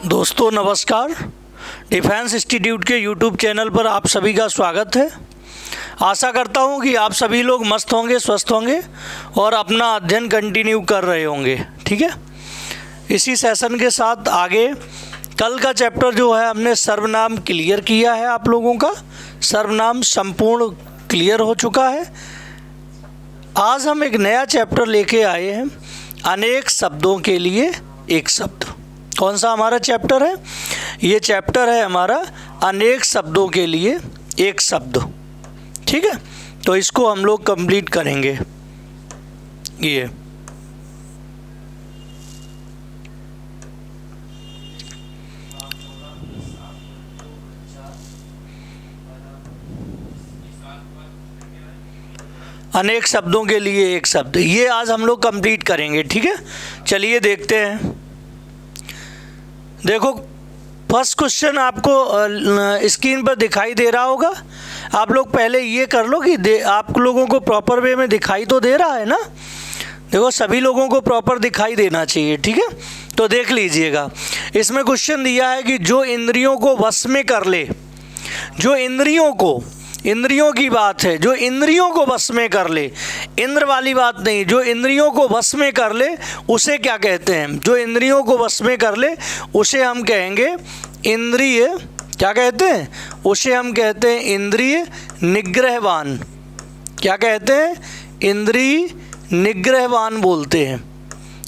दोस्तों नमस्कार। Defence institute के यूट्यूब चैनल पर आप सभी का स्वागत है। आशा करता हूं कि आप सभी लोग मस्त होंगे, स्वस्थ होंगे और अपना अध्ययन कंटिन्यू कर रहे होंगे। ठीक है, इसी सेशन के साथ आगे कल का चैप्टर जो है हमने सर्वनाम क्लियर किया है। आप लोगों का सर्वनाम संपूर्ण क्लियर हो चुका है। आज हम एक नया चैप्टर लेके आए हैं, अनेक शब्दों के लिए एक शब्द। कौन सा हमारा चैप्टर है? ये चैप्टर है हमारा अनेक शब्दों के लिए एक शब्द। ठीक है, तो इसको हम लोग कंप्लीट करेंगे। ये अनेक शब्दों के लिए एक शब्द, ये आज हम लोग कंप्लीट करेंगे। ठीक है, चलिए देखते हैं। देखो, फर्स्ट क्वेश्चन आपको स्क्रीन पर दिखाई दे रहा होगा। आप लोग पहले ये कर लो कि आप लोगों को प्रॉपर वे में दिखाई तो दे रहा है ना। देखो, सभी लोगों को प्रॉपर दिखाई देना चाहिए। ठीक है, तो देख लीजिएगा। इसमें क्वेश्चन दिया है कि जो इंद्रियों को वश में कर ले, जो इंद्रियों की बात है, जो इंद्रियों को वश में कर ले, इंद्र वाली बात नहीं, जो इंद्रियों को वश में कर ले उसे क्या कहते हैं? जो इंद्रियों को वश में कर ले उसे हम कहेंगे इंद्रिय, क्या कहते हैं? उसे हम कहते हैं इंद्रिय निग्रहवान। क्या कहते हैं? इंद्रिय निग्रहवान बोलते हैं।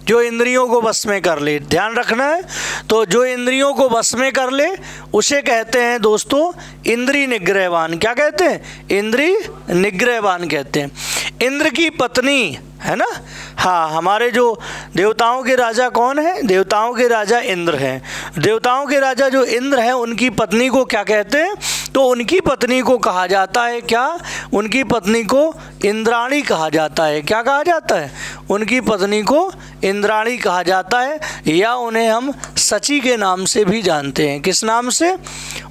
जो इंद्रियों को वश में कर ले, ध्यान रखना है। तो जो इंद्रियों को वश में कर ले उसे कहते हैं दोस्तों इंद्रिय निग्रहवान। क्या कहते हैं? इंद्रिय निग्रहवान कहते हैं। इंद्र की पत्नी है ना। हाँ, हमारे जो देवताओं के राजा कौन है? देवताओं के राजा इंद्र हैं। देवताओं के राजा जो इंद्र हैं उनकी पत्नी को क्या कहते हैं? तो उनकी पत्नी को कहा जाता है क्या? उनकी पत्नी को इंद्राणी कहा जाता है। क्या कहा जाता है? उनकी पत्नी को इंद्राणी कहा जाता है, या उन्हें हम सची के नाम से भी जानते हैं। किस नाम से?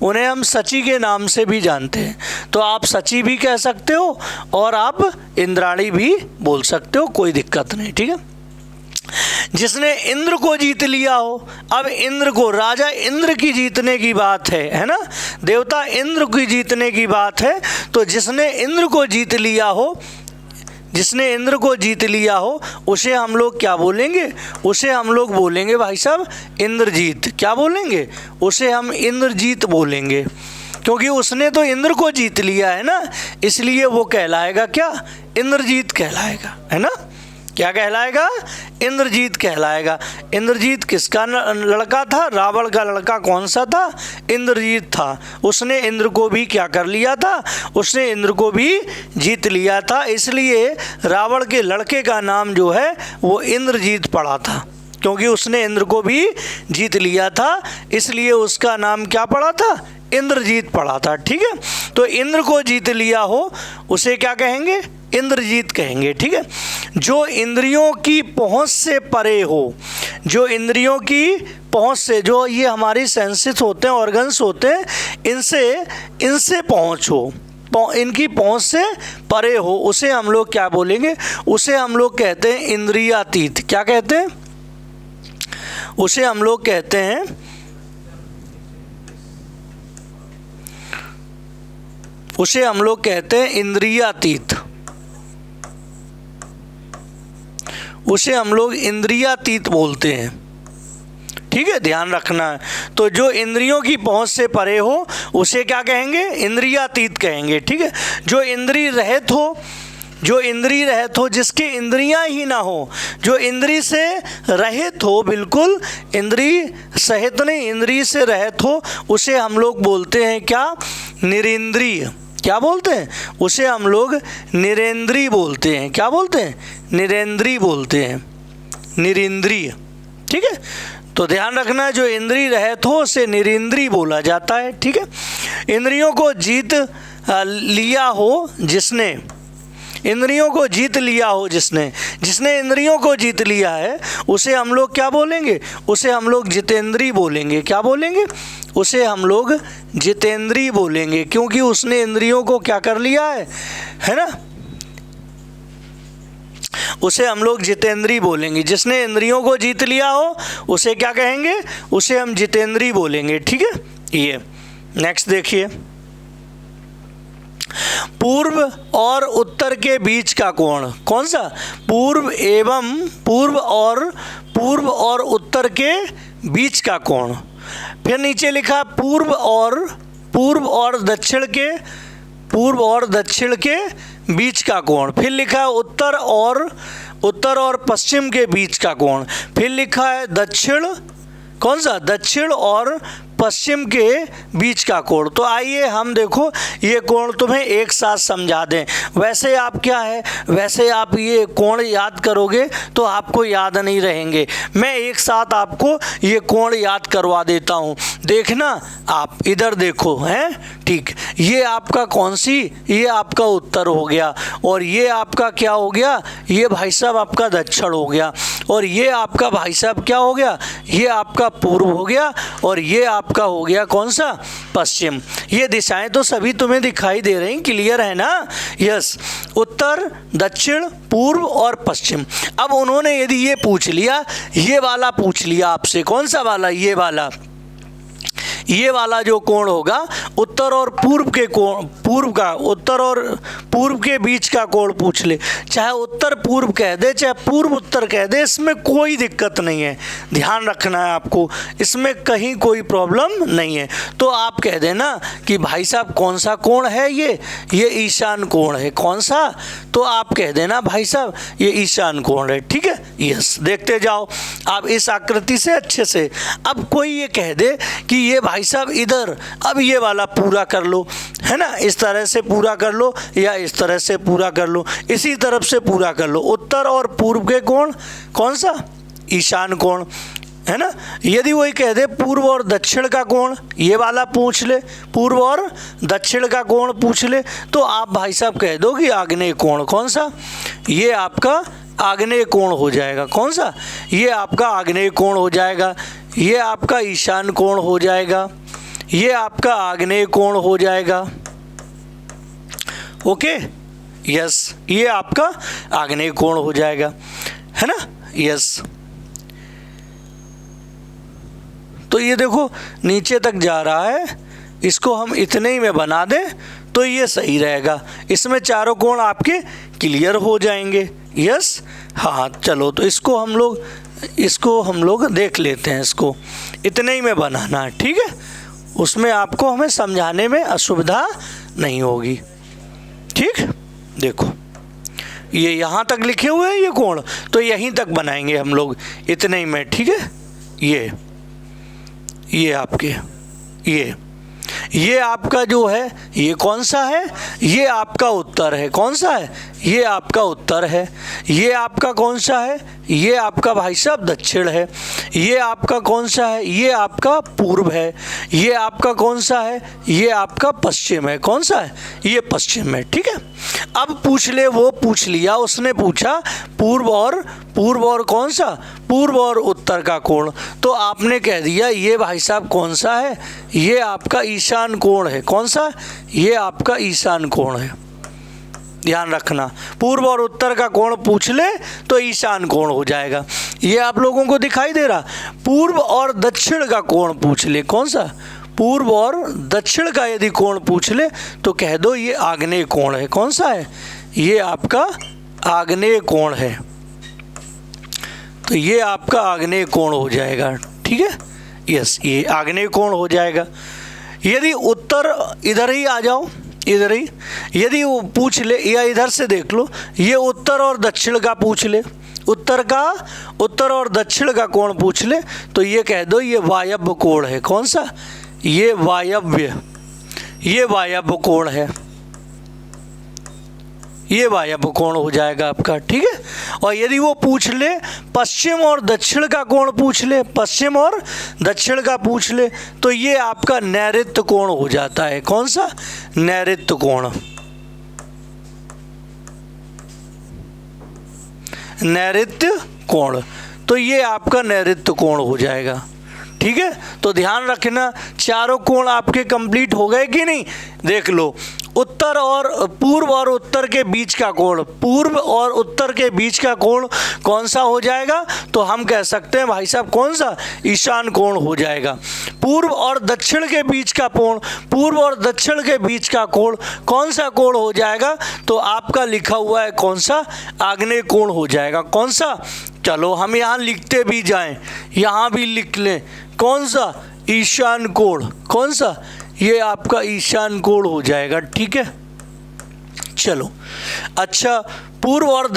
उन्हें हम सची के नाम से भी जानते हैं। तो आप सची भी कह सकते हो और आप इंद्राणी भी बोल सकते हो, कोई दिक्कत नहीं। ठीक है, जिसने इंद्र को जीत लिया हो। अब इंद्र को, राजा इंद्र की जीतने की बात है ना। देवता इंद्र की जीतने की बात है। तो जिसने इंद्र को जीत लिया हो, जिसने इंद्र को जीत लिया हो उसे हम लोग क्या बोलेंगे? उसे हम लोग बोलेंगे भाई साहब इंद्रजीत। क्या बोलेंगे? उसे हम इंद्रजीत बोलेंगे, क्योंकि उसने तो इंद्र को जीत लिया है ना, इसलिए वो कहलाएगा क्या? इंद्रजीत कहलाएगा, है ना। क्या कहलाएगा? इंद्रजीत कहलाएगा। इंद्रजीत किसका लड़का था? रावण का लड़का कौन सा था? इंद्रजीत था। उसने इंद्र को भी क्या कर लिया था? उसने इंद्र को भी जीत लिया था, इसलिए रावण के लड़के का नाम जो है वो इंद्रजीत पड़ा था, क्योंकि उसने इंद्र को भी जीत लिया था, इसलिए उसका नाम क्या पड़ा था? इंद्रजीत पड़ा था। ठीक है, तो इंद्र को जीत लिया हो उसे क्या कहेंगे? इंद्रजीत कहेंगे। ठीक है, जो इंद्रियों की पहुंच से परे हो, जो इंद्रियों की पहुंच से, जो ये हमारी सेंसेस होते हैं, ऑर्गन्स होते हैं, इनसे पहुंच हो, इनकी पहुंच से परे हो, उसे हम लोग क्या बोलेंगे? उसे हम लोग कहते हैं इंद्रियातीत। क्या कहते हैं? उसे हम लोग कहते हैं इंद्रियातीत। उसे हम लोग इंद्रियातीत बोलते हैं। ठीक है, ध्यान रखना है। तो जो इंद्रियों की पहुंच से परे हो उसे क्या कहेंगे? इंद्रियातीत कहेंगे। ठीक है, जो इंद्रिय रहित हो, जो इंद्रिय रहित हो, जिसके इंद्रियां ही ना हो, जो इंद्रिय से रहित हो, बिल्कुल इंद्रिय सहित नहीं, इंद्रिय से रहित हो, उसे हम लोग बोलते हैं क्या? निरेंद्रिय। क्या बोलते हैं? उसे हम लोग निरेंद्रिय बोलते हैं। क्या बोलते हैं? निरेंद्रिय बोलते हैं, निरेंद्रिय। ठीक है, तो ध्यान रखना है, जो इंद्रिय रहित हो उसे निरेंद्रिय बोला जाता है। ठीक है, इंद्रियों को जीत लिया हो जिसने, इंद्रियों को जीत लिया हो जिसने इंद्रियों को जीत लिया है उसे हम लोग क्या बोलेंगे? उसे हम लोग जितेंद्रिय बोलेंगे। क्या बोलेंगे? उसे हम लोग जितेंद्रिय बोलेंगे, क्योंकि उसने इंद्रियों को क्या कर लिया है ना। उसे हम लोग जितेंद्री बोलेंगे। जिसने इंद्रियों को जीत लिया हो उसे क्या कहेंगे, उसे हम जितेंद्री बोलेंगे। ठीक है, ये नेक्स्ट देखिए, पूर्व और उत्तर के बीच का कोण कौन सा, पूर्व और उत्तर के बीच का कोण। फिर नीचे लिखा पूर्व और दक्षिण के बीच का कोण। फिर लिखा उत्तर और पश्चिम के बीच का कोण। फिर लिखा है दक्षिण और पश्चिम के बीच का कोण। तो आइए हम देखो ये कोण तुम्हें एक साथ समझा दें। वैसे आप क्या है, वैसे आप ये कोण याद करोगे तो आपको याद नहीं रहेंगे। मैं एक साथ आपको ये कोण याद करवा देता हूँ। देखना, आप इधर देखो, हैं, ठीक। ये आपका कौन सी, ये आपका उत्तर हो गया, और ये आपका क्या हो गया, ये भाई साहब आपका दक्षिण हो गया, और ये आपका भाई साहब क्या हो गया, ये आपका पूर्व हो गया, और ये आपका हो गया कौन सा, पश्चिम। ये दिशाएं तो सभी तुम्हें दिखाई दे रही, क्लियर है ना। यस, उत्तर, दक्षिण, पूर्व और पश्चिम। अब उन्होंने यदि ये पूछ लिया, ये वाला पूछ लिया आपसे, कौन सा वाला, ये वाला जो कोण होगा, उत्तर और पूर्व के कोण, उत्तर और पूर्व के बीच का कोण पूछ ले, चाहे उत्तर पूर्व कह दे चाहे पूर्व उत्तर कह दे, इसमें कोई दिक्कत नहीं है। ध्यान रखना है आपको, इसमें कहीं कोई प्रॉब्लम नहीं है। तो आप कह देना कि भाई साहब कौन सा कोण है, ये ईशान कोण है। कौन सा, तो आप कह देना भाई साहब ये ईशान कोण है। ठीक है, यस, देखते जाओ आप इस आकृति से अच्छे से। अब कोई ये कह दे कि ये भाई साहब इधर, अब ये वाला पूरा कर लो, है ना, इस तरह से पूरा कर लो या इस तरह से पूरा कर लो, इसी तरफ से पूरा कर लो। उत्तर और पूर्व के कोण कौन सा, ईशान कोण, है ना। यदि वही कह दे पूर्व और दक्षिण का कोण, ये वाला पूछ ले, पूर्व और दक्षिण का कोण पूछ ले, तो आप भाई साहब कह दो कि आग्नेय कोण। कौन सा, ये आपका आग्नेय कोण हो जाएगा। कौन सा, ये आपका आग्नेय कोण हो जाएगा, ये आपका ईशान कोण हो जाएगा, ये आपका आग्नेय कोण हो जाएगा। ओके, यस, ये आपका आग्नेय कोण हो जाएगा, है ना। यस, तो ये देखो नीचे तक जा रहा है, इसको हम इतने ही में बना दें तो ये सही रहेगा। इसमें चारों कोण आपके क्लियर हो जाएंगे। यस, हाँ, चलो तो इसको हम लोग देख लेते हैं। इसको इतने ही में बनाना है, ठीक है, उसमें आपको हमें समझाने में असुविधा नहीं होगी। ठीक, देखो ये यहाँ तक लिखे हुए हैं ये कोण, तो यहीं तक बनाएंगे हम लोग इतने ही में। ठीक है, ये आपके ये आपका जो है ये कौन सा है, ये आपका उत्तर है। कौन सा है, ये आपका उत्तर है। ये आपका कौन सा है, ये आपका भाई साहब दक्षिण है। ये आपका कौन सा है, ये आपका पूर्व है। ये आपका कौन सा है, ये आपका पश्चिम है। कौन सा है, ये पश्चिम है। ठीक है, अब पूछ ले, वो पूछ लिया, उसने पूछा पूर्व और कौन सा, पूर्व और उत्तर का कोण। तो आपने कह दिया ये भाई साहब कौन सा है, ये आपका ईशान कोण है। कौन सा, ये आपका ईशान कोण है। ध्यान रखना, पूर्व और उत्तर का कोण पूछ ले तो ईशान कोण हो जाएगा। ये आप लोगों को दिखाई दे रहा। पूर्व और दक्षिण का कोण पूछ ले, कौन सा, पूर्व और दक्षिण का यदि कोण पूछ ले तो कह दो ये आग्नेय कोण है। कौन सा है, ये आपका आग्नेय कोण है। तो ये आपका आग्नेय कोण हो जाएगा। ठीक है, यस, ये आग्नेय कोण हो जाएगा। यदि उत्तर, इधर ही आ जाओ, इधर ही, यदि वो पूछ ले, या इधर से देख लो, ये उत्तर और दक्षिण का पूछ ले, उत्तर और दक्षिण का कोण पूछ ले तो ये कह दो ये वायव्य कोण है। कौन सा, ये वायव्य कोण है, ये वायव्य कोण हो जाएगा आपका। ठीक है, और यदि वो पूछ ले पश्चिम और दक्षिण का कोण पूछ ले, पश्चिम और दक्षिण का पूछ ले तो ये आपका नैऋत्य कोण हो जाता है। कौन सा, नैऋत्य कोण, नैऋत्य कोण, तो ये आपका नैऋत्य कोण हो जाएगा। ठीक है, तो ध्यान रखना, चारों कोण आपके कंप्लीट हो गए कि नहीं, देख लो। उत्तर और पूर्व और उत्तर के बीच का कोण, पूर्व और उत्तर के बीच का कोण कौन सा हो जाएगा? तो हम कह सकते हैं भाई साहब कौन सा? ईशान कोण हो जाएगा। पूर्व और दक्षिण के बीच का कोण, पूर्व और दक्षिण के बीच का कोण कौन सा कोण हो जाएगा? तो आपका लिखा हुआ है कौन सा? आग्नेय कोण हो जाएगा। कौन सा? चलो हम यहाँ लिखते भी जाएं, यहाँ भी लिख लें, कौन सा? ईशान कोण। कौन सा? ये आपका ईशान कोण हो जाएगा। ठीक है, चलो अच्छा, पूर्व और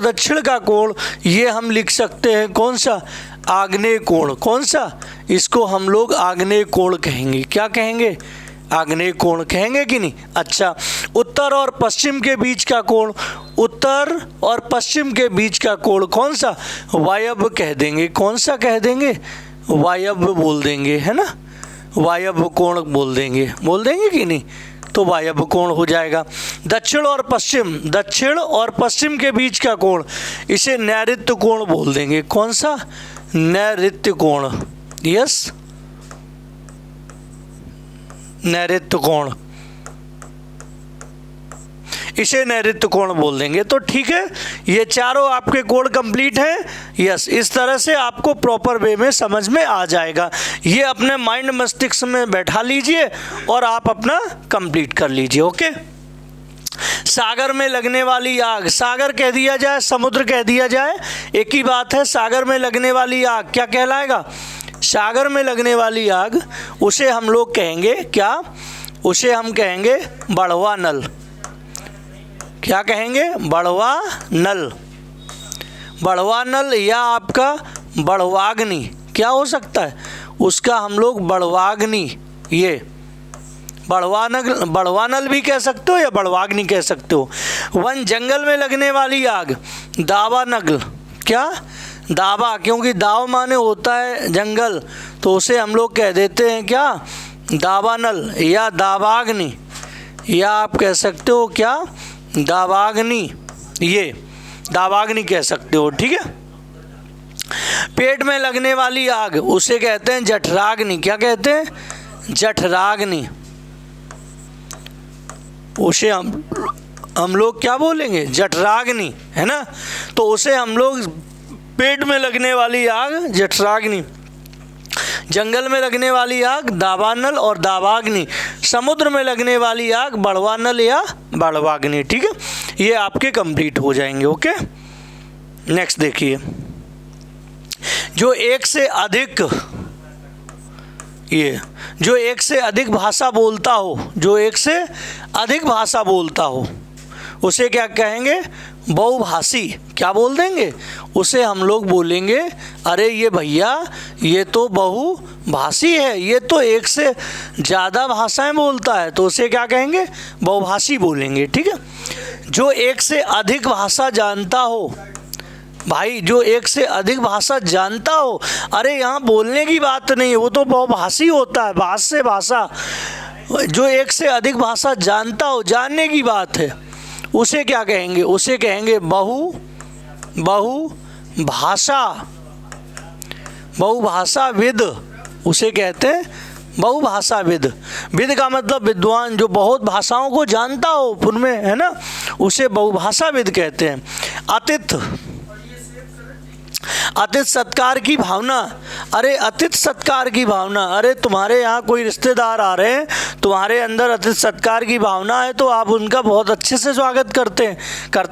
दक्षिण का कोण ये हम लिख सकते हैं कौन सा? आग्नेय कोण। कौन सा? इसको हम लोग आग्नेय कोण कहेंगे। क्या कहेंगे? आग्नेय कोण कहेंगे कि नहीं? अच्छा, उत्तर और पश्चिम के बीच का कोण, उत्तर और पश्चिम के बीच का कोण कौन सा? वायव्य कह देंगे। कौन सा कह देंगे? वायव्य बोल देंगे, है ना? वायव्य कोण बोल देंगे कि नहीं? तो वायव्य कोण हो जाएगा। दक्षिण और पश्चिम के बीच का कोण, इसे नैऋत्य कोण बोल देंगे। कौन सा? नैऋत्य कोण। यस, नैऋत्य कोण, इसे नैऋत्य कोण बोल देंगे। तो ठीक है, ये चारों आपके कोण कंप्लीट हैं। यस, इस तरह से आपको प्रॉपर वे में समझ में आ जाएगा। ये अपने माइंड मस्तिष्क में बैठा लीजिए और आप अपना कंप्लीट कर लीजिए। ओके। सागर में लगने वाली आग, सागर कह दिया जाए, समुद्र कह दिया जाए, एक ही बात है। सागर में लगने वाली आग क्या कहलाएगा? सागर में लगने वाली आग, उसे हम लोग कहेंगे क्या? उसे हम कहेंगे बढ़वा नल। क्या कहेंगे? बढ़वा नल। बढ़वा नल या आपका बढ़वाग्नि क्या हो सकता है? उसका हम लोग बढ़वाग्नि, ये बढ़वा नल भी कह सकते हो या बढ़वाग्नि कह सकते हो। वन जंगल में लगने वाली आग, दावा नल। क्या? दावा, क्योंकि दाव माने होता है जंगल, तो उसे हम लोग कह देते हैं क्या? दावानल या दावाग्नि, या आप कह सकते हो क्या? दावाग्नि, ये दावाग्नि कह सकते हो। ठीक है। पेट में लगने वाली आग, उसे कहते हैं जठराग्नि। क्या कहते हैं? जठराग्नि। उसे हम लोग क्या बोलेंगे? जठराग्नि, है ना? तो उसे हम लोग पेट में लगने वाली आग जठराग्नि, जंगल में लगने वाली आग दावानल और दावाग्नि, समुद्र में लगने वाली आग बढ़वानल या बढ़वाग्नि। ठीक है, ये आपके कंप्लीट हो जाएंगे। ओके, नेक्स्ट देखिए, जो एक से अधिक भाषा बोलता हो, जो एक से अधिक भाषा बोलता हो, उसे क्या कहेंगे? बहुभाषी। क्या बोल देंगे? उसे हम लोग बोलेंगे अरे ये भैया ये तो बहुभाषी है, ये तो एक से ज़्यादा भाषाएं बोलता है, तो उसे क्या कहेंगे? बहुभाषी बोलेंगे। ठीक है। जो एक से अधिक भाषा जानता हो, भाई जो एक से अधिक भाषा जानता हो, अरे यहाँ बोलने की बात नहीं है, वो तो बहुभाषी होता है, भाष से भाषा। जो एक से अधिक भाषा जानता हो, जानने की बात है, उसे क्या कहेंगे? उसे कहेंगे बहुभाषाविद। उसे कहते हैं बहुभाषाविद। विद का मतलब विद्वान, जो बहुत भाषाओं को जानता हो उनमें, है ना, उसे बहुभाषाविद कहते हैं। अतिथि सत्कार की भावना, अरे अतिथि सत्कार की भावना, अरे तुम्हारे यहाँ कोई रिश्तेदार आ रहे हैं, तुम्हारे अंदर अतिथि सत्कार की भावना है, तो आप उनका बहुत अच्छे से स्वागत करते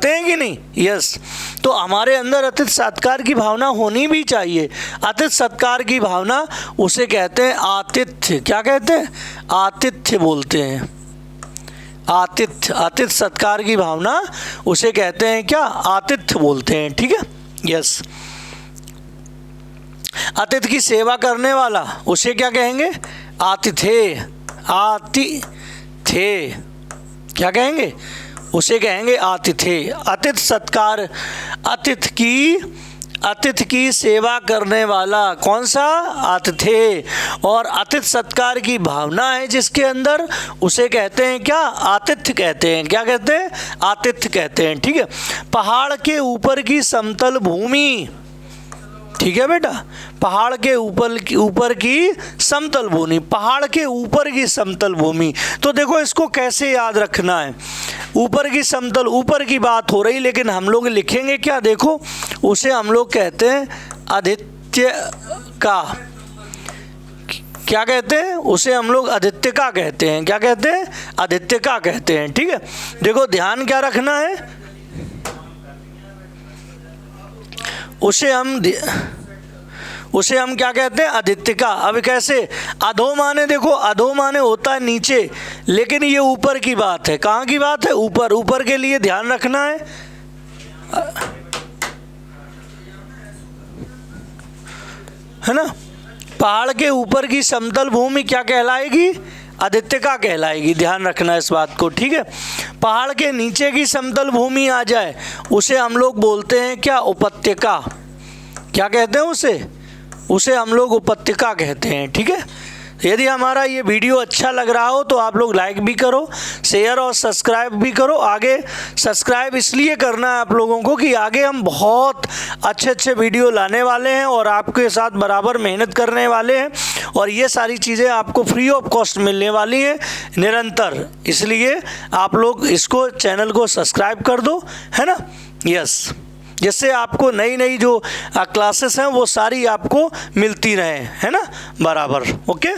हैं कि नहीं? यस, तो हमारे अंदर अतिथि सत्कार की भावना होनी भी चाहिए। अतिथि सत्कार की भावना उसे कहते हैं आतिथ्य। क्या कहते हैं? आतिथ्य बोलते हैं। अतिथि सत्कार की भावना उसे कहते हैं क्या? आतिथ्य बोलते हैं। ठीक है, यस। अतिथि की सेवा करने वाला, उसे क्या कहेंगे? आतिथेय। क्या कहेंगे? उसे कहेंगे आतिथेय। अतिथि सत्कार, अतिथि की सेवा करने वाला, कौन सा? आतिथेय। और अतिथि सत्कार की भावना है जिसके अंदर, उसे कहते हैं क्या? आतिथ्य कहते हैं। क्या कहते हैं? आतिथ्य कहते हैं। ठीक है। पहाड़ के ऊपर की समतल भूमि, ठीक है बेटा, पहाड़ के ऊपर की समतल भूमि, पहाड़ के ऊपर की समतल भूमि। तो देखो इसको कैसे याद रखना है, ऊपर की समतल, ऊपर की बात हो रही, लेकिन हम लोग लिखेंगे क्या, देखो उसे हम लोग कहते हैं आदित्य का, क्या कहते हैं उसे हम लोग आदित्य का कहते हैं, क्या कहते हैं, आदित्य का कहते हैं। ठीक है, देखो ध्यान क्या रखना है, उसे हम क्या कहते हैं, आदित्य का। अब कैसे, अधो माने, देखो अधो माने होता है नीचे, लेकिन ये ऊपर की बात है। कहाँ की बात है, ऊपर। ऊपर के लिए ध्यान रखना है ना। पहाड़ के ऊपर की समतल भूमि क्या कहलाएगी, आदित्य का कहलाएगी, ध्यान रखना इस बात को। ठीक है, पहाड़ के नीचे की समतल भूमि आ जाए उसे हम लोग बोलते हैं क्या, उपत्यका। क्या कहते हैं उसे हम लोग उपत्यका कहते हैं। ठीक है, यदि हमारा ये वीडियो अच्छा लग रहा हो तो आप लोग लाइक भी करो, शेयर और सब्सक्राइब भी करो। आगे सब्सक्राइब इसलिए करना है आप लोगों को कि आगे हम बहुत अच्छे वीडियो लाने वाले हैं और आपके साथ बराबर मेहनत करने वाले हैं, और ये सारी चीज़ें आपको फ्री ऑफ कॉस्ट मिलने वाली हैं निरंतर। इसलिए आप लोग इसको, चैनल को सब्सक्राइब कर दो, है ना। यस, जिससे आपको नई जो क्लासेस हैं वो सारी आपको मिलती रहे, है ना, बराबर। ओके,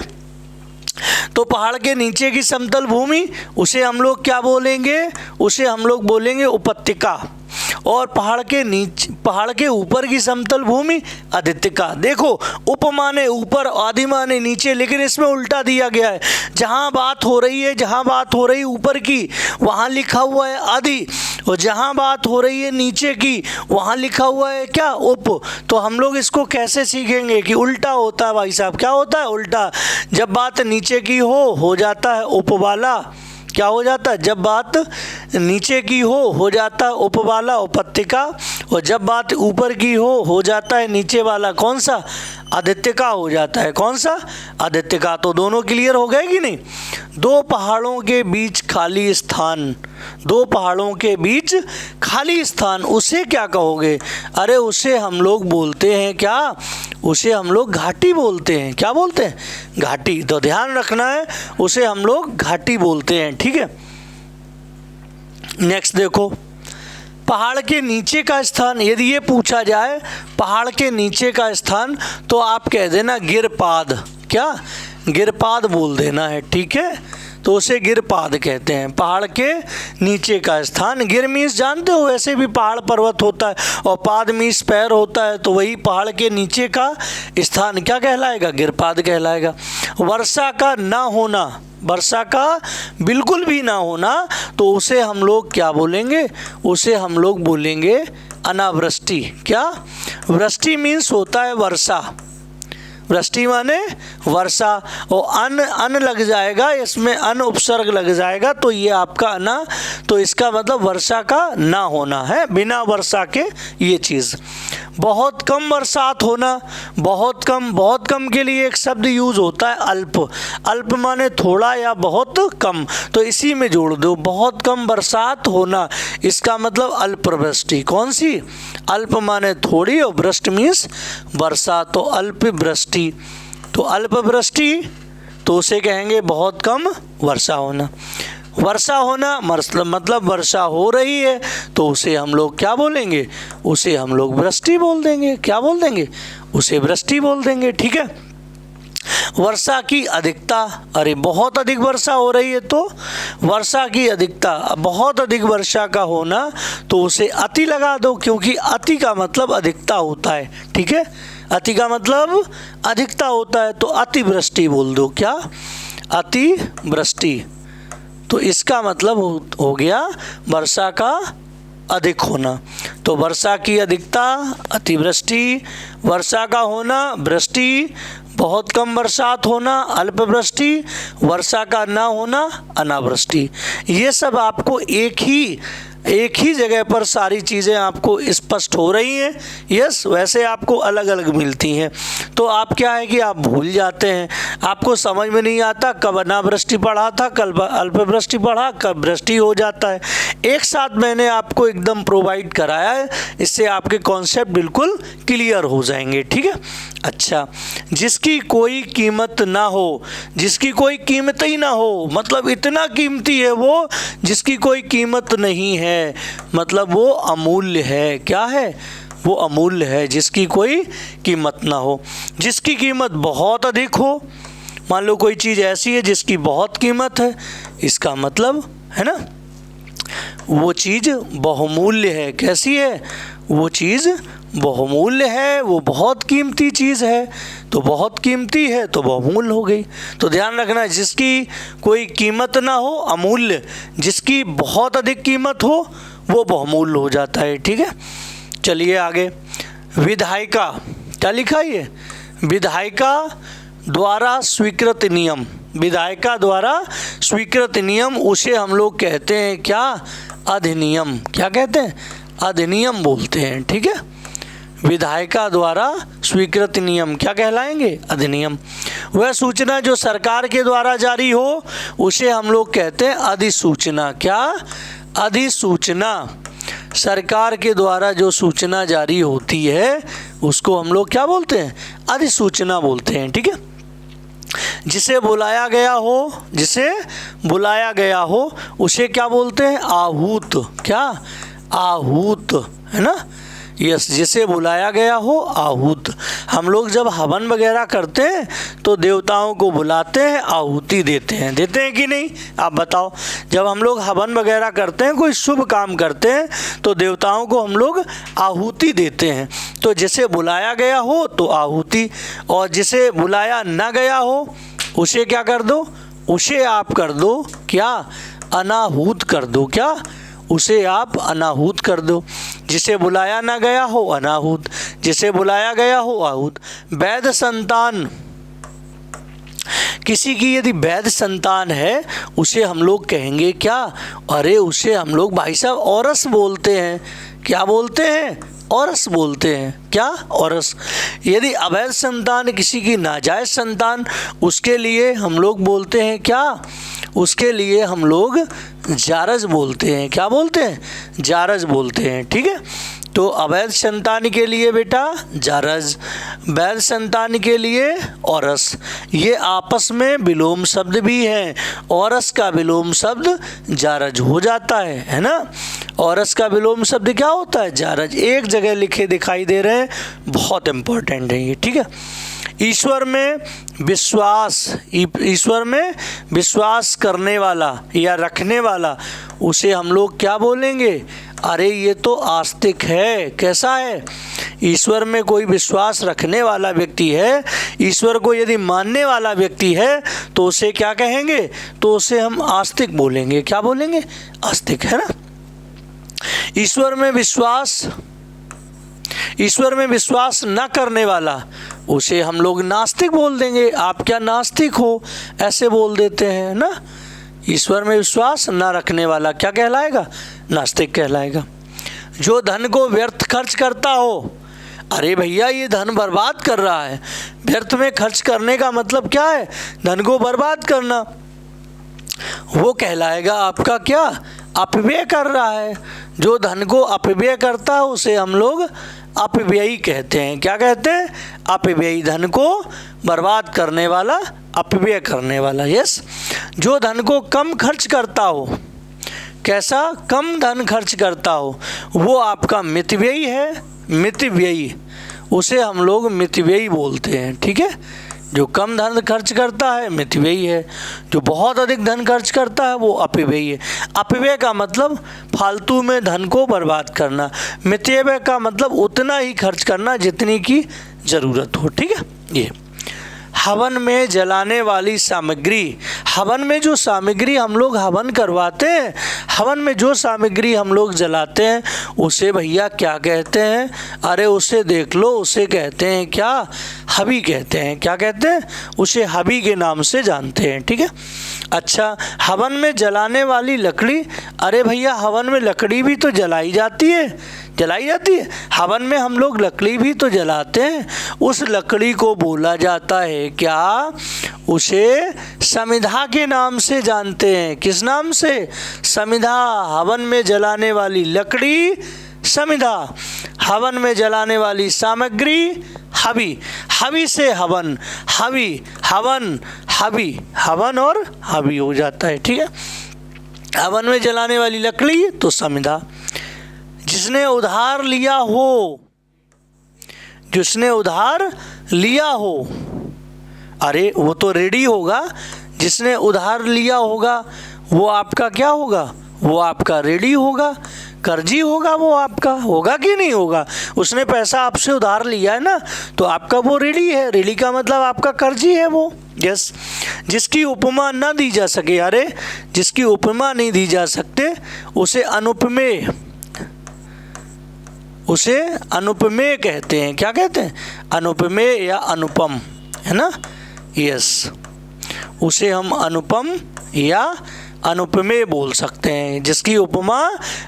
तो पहाड़ के नीचे की समतल भूमि उसे हम लोग क्या बोलेंगे, उसे हम लोग बोलेंगे उपत्यका। और पहाड़ के ऊपर की समतल भूमि आदित्य का। देखो उप माने ऊपर, आदि माने नीचे, लेकिन इसमें उल्टा दिया गया है। जहाँ बात हो रही है ऊपर की, वहाँ लिखा हुआ है आदि, और जहाँ बात हो रही है नीचे की, वहाँ लिखा हुआ है क्या, उप। तो हम लोग इसको कैसे सीखेंगे कि उल्टा होता है भाई साहब, क्या होता है, उल्टा। जब बात नीचे की हो जाता है उप वाला, क्या हो जाता है, जब बात नीचे की हो जाता है उप वाला उपत्यका, और जब बात ऊपर की हो जाता है नीचे वाला कौन सा, आदित्य का हो जाता है। कौन सा, आदित्य का। तो दोनों क्लियर हो गए कि नहीं। दो पहाड़ों के बीच खाली स्थान, दो पहाड़ों के बीच खाली स्थान, उसे क्या कहोगे, अरे उसे हम लोग बोलते हैं क्या, उसे हम लोग घाटी बोलते हैं। क्या बोलते हैं, घाटी। तो ध्यान रखना है, उसे हम लोग घाटी बोलते हैं। ठीक है, नेक्स्ट देखो, पहाड़ के नीचे का स्थान, यदि ये पूछा जाए पहाड़ के नीचे का स्थान, तो आप कह देना गिरपाद। क्या, गिरपाद बोल देना है। ठीक है, तो उसे गिरपाद कहते हैं, पहाड़ के नीचे का स्थान। गिर मीन्स जानते हो, वैसे भी पहाड़ पर्वत होता है, और पाद मीन्स पैर होता है, तो वही पहाड़ के नीचे का स्थान क्या कहलाएगा, गिरपाद कहलाएगा। वर्षा का ना होना, वर्षा का बिल्कुल भी ना होना, तो उसे हम लोग क्या बोलेंगे, उसे हम लोग बोलेंगे अनावृष्टि। क्या, वृष्टि मीन्स होता है वर्षा, वृष्टि माने वर्षा, और अन लग जाएगा, इसमें अन उपसर्ग लग जाएगा, तो ये आपका अना, तो इसका मतलब वर्षा का ना होना है, बिना वर्षा के ये चीज़। बहुत कम बरसात होना, बहुत कम के लिए एक शब्द यूज होता है अल्प। अल्प माने थोड़ा या बहुत कम, तो इसी में जोड़ दो, बहुत कम बरसात होना, इसका मतलब अल्पवृष्टि। कौन सी, अल्प माने थोड़ी, और वृष्टि मीन्स वर्षा, तो अल्प वृष्टि। तो अल्पवृष्टि, तो उसे कहेंगे बहुत कम वर्षा होना। वर्षा होना मतलब वर्षा हो रही है, तो उसे हम लोग क्या बोलेंगे, उसे हम लोग वृष्टि बोल देंगे। क्या बोल देंगे, उसे वृष्टि बोल देंगे। ठीक है, वर्षा की अधिकता, अरे बहुत अधिक वर्षा हो रही है, तो वर्षा की अधिकता, बहुत अधिक वर्षा का होना, तो उसे अति लगा दो, क्योंकि अति का मतलब अधिकता होता है। ठीक है, अति का मतलब अधिकता होता है, तो अतिवृष्टि बोल दो। क्या, अतिवृष्टि, तो इसका मतलब हो गया वर्षा का अधिक होना। तो वर्षा की अधिकता अतिवृष्टि, वर्षा का होना वृष्टि, बहुत कम बरसात होना अल्पवृष्टि, वर्षा का ना होना अनावृष्टि। ये सब आपको एक ही जगह पर सारी चीज़ें आपको स्पष्ट हो रही हैं। यस, वैसे आपको अलग अलग मिलती हैं, तो आप क्या है कि आप भूल जाते हैं, आपको समझ में नहीं आता कब अनावृष्टि पढ़ा था, कब अल्पवृष्टि पढ़ा, कब वृष्टि हो जाता है। एक साथ मैंने आपको एकदम प्रोवाइड कराया है, इससे आपके कॉन्सेप्ट बिल्कुल क्लियर हो जाएंगे, ठीक है। अच्छा, जिसकी कोई कीमत ना हो, जिसकी कोई कीमत ही ना हो, मतलब इतना कीमती है वो जिसकी कोई कीमत नहीं है, मतलब वो अमूल्य है। क्या है? वो अमूल्य है, जिसकी कोई कीमत ना हो। जिसकी कीमत बहुत अधिक हो, मान लो कोई चीज़ ऐसी है जिसकी बहुत कीमत है, इसका मतलब है ना वो चीज़ बहुमूल्य है। कैसी है? वो चीज़ बहुमूल्य है, वो बहुत कीमती चीज़ है, तो बहुत कीमती है तो बहुमूल्य हो गई। तो ध्यान रखना, जिसकी कोई कीमत ना हो अमूल्य, जिसकी बहुत अधिक कीमत हो वो बहुमूल्य हो जाता है, ठीक है। चलिए आगे, विधायिका, क्या लिखा है? विधायिका द्वारा स्वीकृत नियम, विधायिका द्वारा स्वीकृत नियम, उसे हम लोग कहते हैं क्या? अधिनियम। क्या कहते हैं? अधिनियम बोलते हैं, ठीक है। विधायिका द्वारा स्वीकृत नियम क्या कहलाएंगे? अधिनियम। वह सूचना जो सरकार के द्वारा जारी हो उसे हम लोग कहते हैं अधिसूचना। क्या? अधिसूचना। सरकार के द्वारा जो सूचना जारी होती है उसको हम लोग क्या बोलते हैं? अधिसूचना बोलते हैं, ठीक है। जिसे बुलाया गया हो, जिसे बुलाया गया हो उसे क्या बोलते हैं? आहूत। क्या? आहूत, है ना। यस, जिसे बुलाया गया हो आहूत। हम लोग जब हवन वगैरह करते हैं तो देवताओं को बुलाते हैं, आहुति देते हैं कि नहीं? आप बताओ। जब हम लोग हवन वगैरह करते हैं, कोई शुभ काम करते हैं तो देवताओं को हम लोग आहुति देते हैं। तो जिसे बुलाया गया हो तो आहुति, और जिसे बुलाया ना गया हो उसे क्या कर दो? उसे आप कर दो क्या? अनाहूत कर दो। क्या? उसे आप अनाहूत कर दो। जिसे बुलाया ना गया हो अनाहूत, जिसे बुलाया गया हो आहूत। वैध संतान, किसी की यदि वैध संतान है उसे हम लोग कहेंगे क्या? अरे उसे हम लोग भाई साहब औरस बोलते हैं। क्या बोलते हैं? औरस बोलते हैं। क्या? औरस। यदि अवैध संतान, किसी की नाजायज संतान, उसके लिए हम लोग बोलते हैं क्या? उसके लिए हम लोग जारज बोलते हैं। क्या बोलते हैं? जारज बोलते हैं, ठीक है। तो अवैध संतान के लिए बेटा जारज, वैध संतान के लिए औरस। ये आपस में विलोम शब्द भी हैं। औरस का विलोम शब्द जारज हो जाता है ना। औरस का विलोम शब्द क्या होता है? जारज। एक जगह लिखे दिखाई दे रहे हैं, बहुत इंपॉर्टेंट है ये, ठीक है। ईश्वर में विश्वास, ईश्वर में विश्वास करने वाला या रखने वाला, उसे हम लोग क्या बोलेंगे? अरे ये तो आस्तिक है। कैसा है? ईश्वर में कोई विश्वास रखने वाला व्यक्ति है, ईश्वर को यदि मानने वाला व्यक्ति है तो उसे क्या कहेंगे? तो उसे हम आस्तिक बोलेंगे। क्या बोलेंगे? आस्तिक, है ना। ईश्वर में विश्वास, ईश्वर में विश्वास न करने वाला, उसे हम लोग नास्तिक बोल देंगे। आप क्या नास्तिक हो, ऐसे बोल देते हैं ना। ईश्वर में विश्वास न रखने वाला क्या कहलाएगा? नास्तिक कहलाएगा। जो धन को व्यर्थ खर्च करता हो, अरे भैया ये धन बर्बाद कर रहा है। व्यर्थ में खर्च करने का मतलब क्या है? धन को बर्बाद करना। वो कहलाएगा आपका क्या? अपव्यय कर रहा है। जो धन को अपव्यय करता है उसे हम लोग अपव्ययी कहते हैं। क्या कहते हैं? अपव्ययी। धन को बर्बाद करने वाला, अपव्यय करने वाला। यस। जो धन को कम खर्च करता हो, कैसा? कम धन खर्च करता हो, वो आपका मितव्ययी है। मितव्ययी, उसे हम लोग मितव्ययी बोलते हैं, ठीक है। जो कम धन खर्च करता है मितव्ययी है, जो बहुत अधिक धन खर्च करता है वो अपव्ययी है। अपव्यय का मतलब फालतू में धन को बर्बाद करना, मितव्यय का मतलब उतना ही खर्च करना जितनी की ज़रूरत हो, ठीक है। ये हवन में जलाने वाली सामग्री, हवन में जो सामग्री हम लोग हवन करवाते हैं, हवन में जो सामग्री हम लोग जलाते हैं उसे भैया क्या कहते हैं? अरे उसे देख लो, उसे कहते हैं क्या? हवी कहते हैं। क्या कहते हैं? उसे हवी के नाम से जानते हैं, ठीक है। अच्छा, हवन में जलाने वाली लकड़ी, अरे भैया हवन में लकड़ी भी तो जलाई जाती है, जलाई जाती है। हवन में हम लोग लकड़ी भी तो जलाते हैं, उस लकड़ी को बोला जाता है क्या? उसे समिधा के नाम से जानते हैं। किस नाम से? समिधा। हवन में जलाने वाली लकड़ी समिधा, हवन में जलाने वाली सामग्री हवि, हवि से हवन, हवि, हवन, हवि, हवन और हवि हो जाता है। ठीक है, हवन में जलाने वाली लकड़ी तो समिधा। जिसने उधार लिया हो, जिसने उधार लिया हो, अरे वो तो रेडी होगा। जिसने उधार लिया होगा वो आपका क्या होगा? वो आपका रेडी होगा, कर्जी होगा। वो आपका होगा कि नहीं होगा? उसने पैसा आपसे उधार लिया है ना, तो आपका वो रेडी है। रेडी का मतलब आपका कर्जी है वो। यस। जिसकी उपमा ना दी जा सके, अरे जिसकी उपमा नहीं दी जा सकते उसे अनुपमेय, उसे अनुपमेय कहते हैं। क्या कहते हैं? अनुपमेय या अनुपम, है ना। यस, उसे हम अनुपम या अनुपमेय बोल सकते हैं। जिसकी उपमा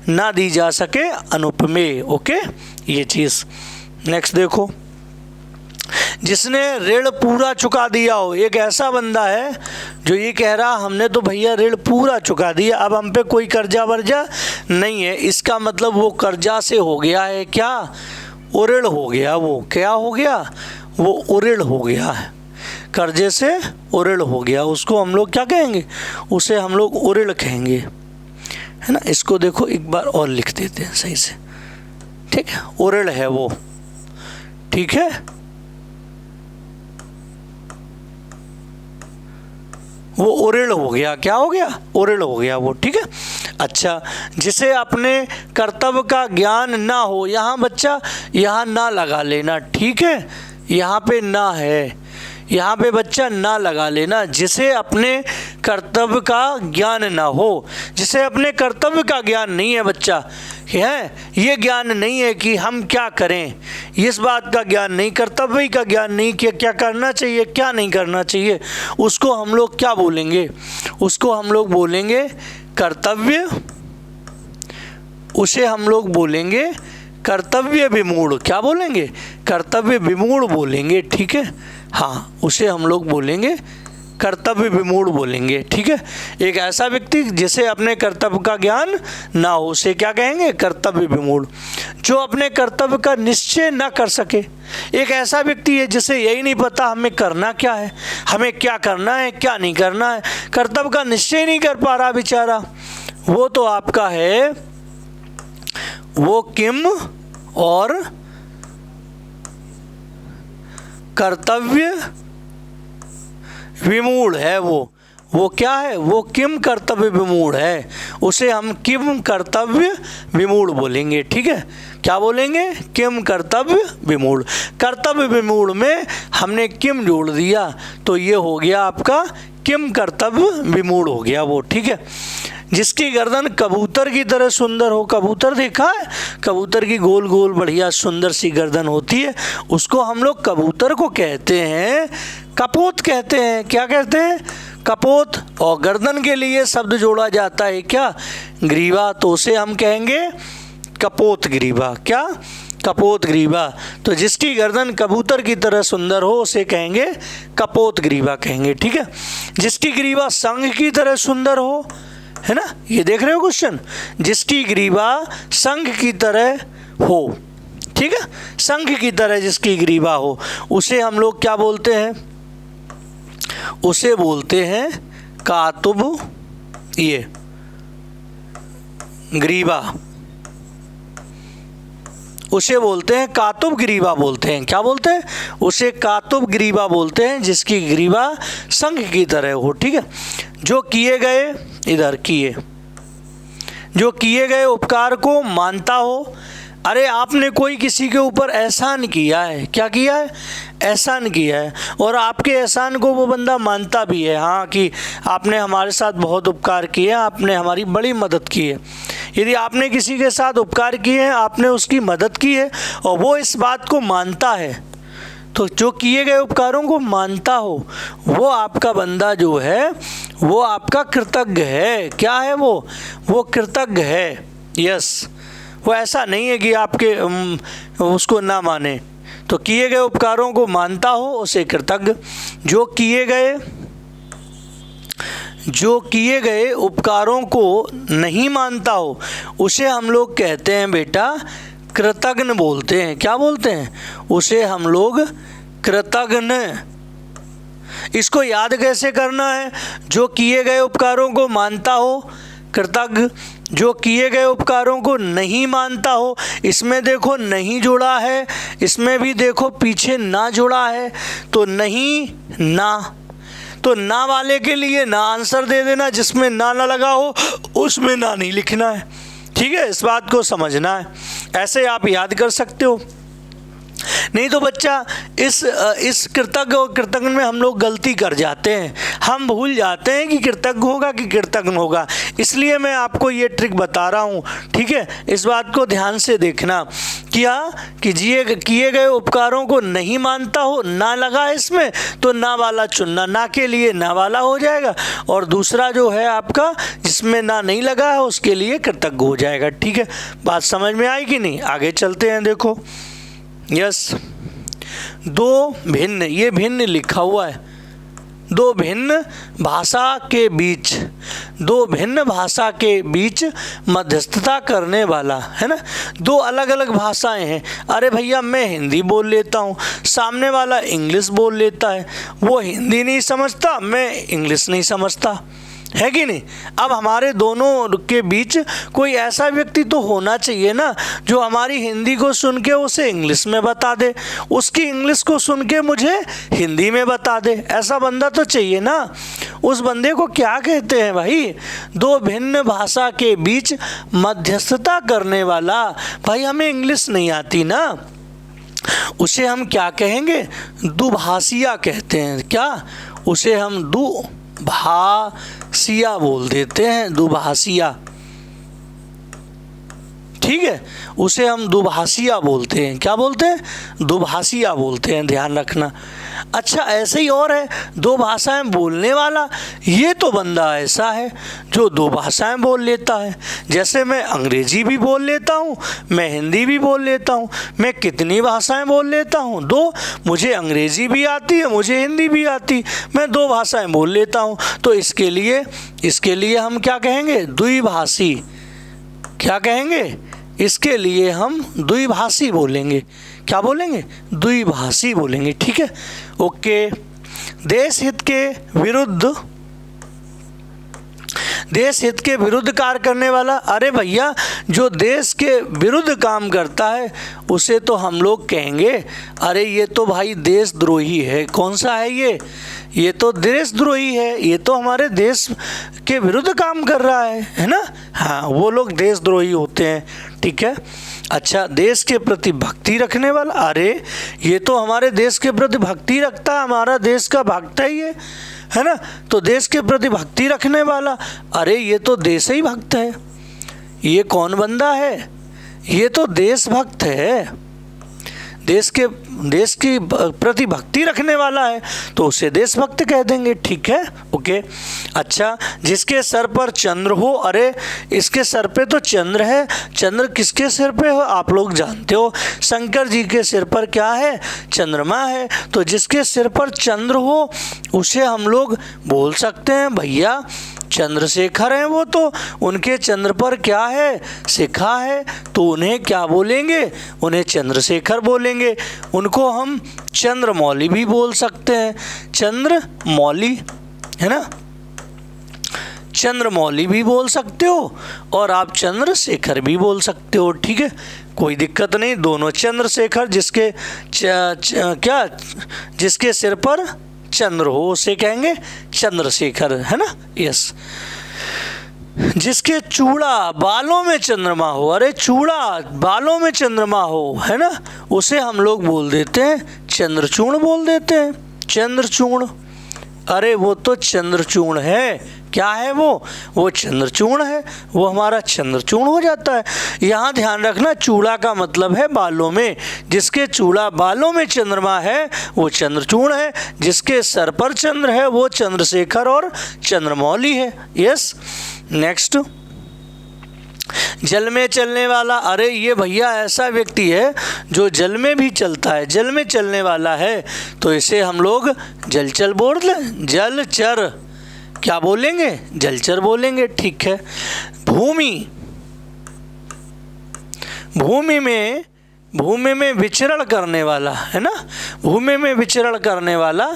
ना दी जा सके, अनुपमेय। ओके, ये चीज़। नेक्स्ट देखो, जिसने ऋण पूरा चुका दिया हो। एक ऐसा बंदा है जो ये कह रहा हमने तो भैया ऋण पूरा चुका दिया, अब हम पे कोई कर्जा वर्जा नहीं है। इसका मतलब वो कर्जा से हो गया है क्या? उऋण हो गया। वो क्या हो गया? वो उऋण हो गया है। कर्जे से उऋण हो गया, उसको हम लोग क्या कहेंगे? उसे हम लोग उऋण कहेंगे, है ना। इसको देखो एक बार और लिख देते हैं सही से। ठीक है, उऋण है वो। ठीक है, वो उऋण हो गया। क्या हो गया? उऋण हो गया वो। ठीक है। अच्छा, जिसे अपने कर्तव्य का ज्ञान ना हो, यहाँ बच्चा यहाँ ना लगा लेना। ठीक है, यहाँ पे ना है, यहाँ पे बच्चा ना लगा लेना। जिसे अपने कर्तव्य का ज्ञान ना हो, जिसे अपने कर्तव्य का ज्ञान नहीं है बच्चा, है ये ज्ञान नहीं है कि हम क्या करें, इस बात का ज्ञान नहीं, कर्तव्य का ज्ञान नहीं कि क्या करना चाहिए क्या नहीं करना चाहिए, उसको हम लोग क्या बोलेंगे? उसको हम लोग बोलेंगे कर्तव्य, उसे हम लोग बोलेंगे कर्तव्य विमूढ़। क्या बोलेंगे? कर्तव्य विमूढ़ बोलेंगे। ठीक है, हाँ, उसे हम लोग बोलेंगे कर्तव्य विमूढ़ बोलेंगे। ठीक है, एक ऐसा व्यक्ति जिसे अपने कर्तव्य का ज्ञान ना हो, उसे क्या कहेंगे? कर्तव्य विमूढ़। जो अपने कर्तव्य का निश्चय ना कर सके, एक ऐसा व्यक्ति है जिसे यही नहीं पता हमें करना क्या है, हमें क्या करना है क्या नहीं करना है, कर्तव्य का निश्चय नहीं कर पा रहा बेचारा, वो तो आपका है वो किम और कर्तव्य विमूढ़ है। वो क्या है? वो किम कर्तव्य विमूढ़ है। उसे हम किम कर्तव्य विमूढ़ बोलेंगे। ठीक है, क्या बोलेंगे? किम कर्तव्य विमूढ़। कर्तव्य विमूढ़ में हमने किम जोड़ दिया तो ये हो गया आपका किम कर्तव्य विमूढ़ हो गया वो। ठीक है, जिसकी गर्दन कबूतर की तरह सुंदर हो। कबूतर देखा है? कबूतर की गोल गोल बढ़िया सुंदर सी गर्दन होती है, उसको हम लोग कबूतर को कहते हैं कपोत कहते हैं। क्या कहते हैं? कपोत। और गर्दन के लिए शब्द जोड़ा जाता है क्या? ग्रीवा। तो उसे हम कहेंगे कपोत ग्रीवा। क्या? कपोत ग्रीवा। तो जिसकी गर्दन कबूतर की तरह सुंदर हो उसे कहेंगे कपोत ग्रीवा कहेंगे। ठीक है, जिसकी ग्रीवा संघ की तरह सुंदर हो, है ना, ये देख रहे हो क्वेश्चन, जिसकी ग्रीवा संघ की तरह हो। ठीक है, संघ की तरह जिसकी ग्रीवा हो उसे हम लोग क्या बोलते हैं? उसे बोलते हैं कातुब ये ग्रीवा, उसे बोलते हैं कातुब ग्रीवा बोलते हैं। क्या बोलते हैं? उसे कातुब ग्रीवा बोलते हैं, जिसकी ग्रीवा संघ की तरह हो। ठीक है, जो किए गए इधर किए जो किए गए उपकार को मानता हो। अरे आपने कोई किसी के ऊपर एहसान किया है, क्या किया है? एहसान किया है, और आपके एहसान को वो बंदा मानता भी है, हाँ कि आपने हमारे साथ बहुत उपकार किए, आपने हमारी बड़ी मदद की है। यदि आपने किसी के साथ उपकार किए हैं, आपने उसकी मदद की है और वो इस बात को मानता है, तो जो किए गए उपकारों को मानता हो वो आपका बंदा जो है वो आपका कृतज्ञ है। क्या है वो कृतज्ञ है। यस, वो ऐसा नहीं है कि आपके उसको ना माने। तो किए गए उपकारों को मानता हो उसे कृतज्ञ। जो किए गए जो किए गए उपकारों को नहीं मानता हो उसे हम लोग कहते हैं बेटा कृतघ्न बोलते हैं। क्या बोलते हैं? उसे हम लोग कृतघ्न। इसको याद कैसे करना है? जो किए गए उपकारों को मानता हो कृतज्ञ, जो किए गए उपकारों को नहीं मानता हो, इसमें देखो नहीं जुड़ा है, इसमें भी देखो पीछे ना जुड़ा है, तो नहीं ना, तो ना वाले के लिए ना आंसर दे देना, जिसमें ना लगा हो उसमें ना नहीं लिखना है। ठीक है, इस बात को समझना है। ऐसे आप याद कर सकते हो। नहीं तो बच्चा इस कृतज्ञ और कृतज्ञ में हम लोग गलती कर जाते हैं, हम भूल जाते हैं कि कृतज्ञ होगा कि कृतज्ञ होगा। इसलिए मैं आपको ये ट्रिक बता रहा हूँ। ठीक है, इस बात को ध्यान से देखना। क्या कि किए गए उपकारों को नहीं मानता हो, ना लगा इसमें, तो ना वाला चुनना, ना के लिए ना वाला हो जाएगा, और दूसरा जो है आपका जिसमें ना नहीं लगा है उसके लिए कृतज्ञ हो जाएगा। ठीक है, बात समझ में आई कि नहीं? आगे चलते हैं। देखो यस, दो भिन्न, ये भिन्न लिखा हुआ है, दो भिन्न भाषा के बीच, दो भिन्न भाषा के बीच मध्यस्थता करने वाला, है ना। दो अलग अलग भाषाएं हैं। अरे भैया मैं हिंदी बोल लेता हूँ, सामने वाला इंग्लिश बोल लेता है, वो हिंदी नहीं समझता, मैं इंग्लिश नहीं समझता, है कि नहीं। अब हमारे दोनों के बीच कोई ऐसा व्यक्ति तो होना चाहिए ना जो हमारी हिंदी को सुन के उसे इंग्लिश में बता दे, उसकी इंग्लिश को सुन के मुझे हिंदी में बता दे। ऐसा बंदा तो चाहिए ना। उस बंदे को क्या कहते हैं भाई? दो भिन्न भाषा के बीच मध्यस्थता करने वाला। भाई हमें इंग्लिश नहीं आती ना, उसे हम क्या कहेंगे? दुभाषिया कहते हैं। क्या? उसे हम दुभाषिया बोल देते हैं, दुभाषिया। ठीक है, उसे हम दुभाषिया बोलते हैं। क्या बोलते हैं? दुभाषिया बोलते हैं, ध्यान रखना। अच्छा, ऐसे ही और है, दो भाषाएं बोलने वाला। ये तो बंदा ऐसा है जो दो भाषाएं बोल लेता है। जैसे मैं अंग्रेजी भी बोल लेता हूँ, मैं हिंदी भी बोल लेता हूँ। मैं कितनी भाषाएं बोल लेता हूँ? दो। मुझे अंग्रेजी भी आती है, मुझे हिंदी भी आती, मैं दो भाषाएं बोल लेता हूँ। तो इसके लिए हम क्या कहेंगे? द्विभाषी। क्या कहेंगे? इसके लिए हम द्विभाषी बोलेंगे। क्या बोलेंगे? द्विभाषी बोलेंगे। ठीक है, ओके। देश हित के विरुद्ध कार्य करने वाला। अरे भैया जो देश के विरुद्ध काम करता है उसे तो हम लोग कहेंगे अरे ये तो भाई देशद्रोही है। कौन सा है ये? ये तो देशद्रोही है, ये तो हमारे देश के विरुद्ध काम कर रहा है ना। हाँ, वो लोग देशद्रोही होते हैं। ठीक है। अच्छा, देश के प्रति भक्ति रखने वाला। अरे ये तो हमारे देश के प्रति भक्ति रखता है, हमारा देश का भक्त है ये, है ना। तो देश के प्रति भक्ति रखने वाला, अरे ये तो देश ही भक्त है। ये कौन बंदा है? ये तो देशभक्त है, देश की प्रति भक्ति रखने वाला है, तो उसे देशभक्त कह देंगे। ठीक है, ओके। अच्छा, जिसके सर पर चंद्र हो। अरे इसके सर पे तो चंद्र है। चंद्र किसके सिर पे हो? आप लोग जानते हो, शंकर जी के सिर पर क्या है? चंद्रमा है। तो जिसके सिर पर चंद्र हो उसे हम लोग बोल सकते हैं भैया चंद्रशेखर हैं वो, तो उनके चंद्र पर क्या है? शिखा है, तो उन्हें क्या बोलेंगे? उन्हें चंद्रशेखर बोलेंगे। उनको हम चंद्रमौली भी बोल सकते हैं, चंद्रमौली, है ना। चंद्रमौली भी बोल सकते हो और आप चंद्रशेखर भी बोल सकते हो। ठीक है, कोई दिक्कत नहीं। दोनों चंद्रशेखर, जिसके सिर पर चंद्र हो उसे कहेंगे चंद्रशेखर, है ना। यस। जिसके चूड़ा बालों में चंद्रमा हो। अरे चूड़ा बालों में चंद्रमा हो, है ना, उसे हम लोग बोल देते हैं चंद्रचूर्ण बोल देते हैं, चंद्रचूर्ण। अरे वो तो चंद्रचूर्ण है। क्या है वो चंद्रचूर्ण है, वो हमारा चंद्रचूर्ण हो जाता है। यहाँ ध्यान रखना, चूड़ा का मतलब है बालों में। जिसके चूड़ा बालों में चंद्रमा है वो चंद्रचूर्ण है, जिसके सर पर चंद्र है वो चंद्रशेखर और चंद्रमौली है। यस। नेक्स्ट, जल में चलने वाला। अरे ये भैया ऐसा व्यक्ति है जो जल में भी चलता है, जल में चलने वाला है, तो इसे हम लोग जलचर बोल दें, जलचर। क्या बोलेंगे? जलचर बोलेंगे। ठीक है। भूमि, भूमि में विचरण करने वाला, है ना, भूमि में विचरण करने वाला,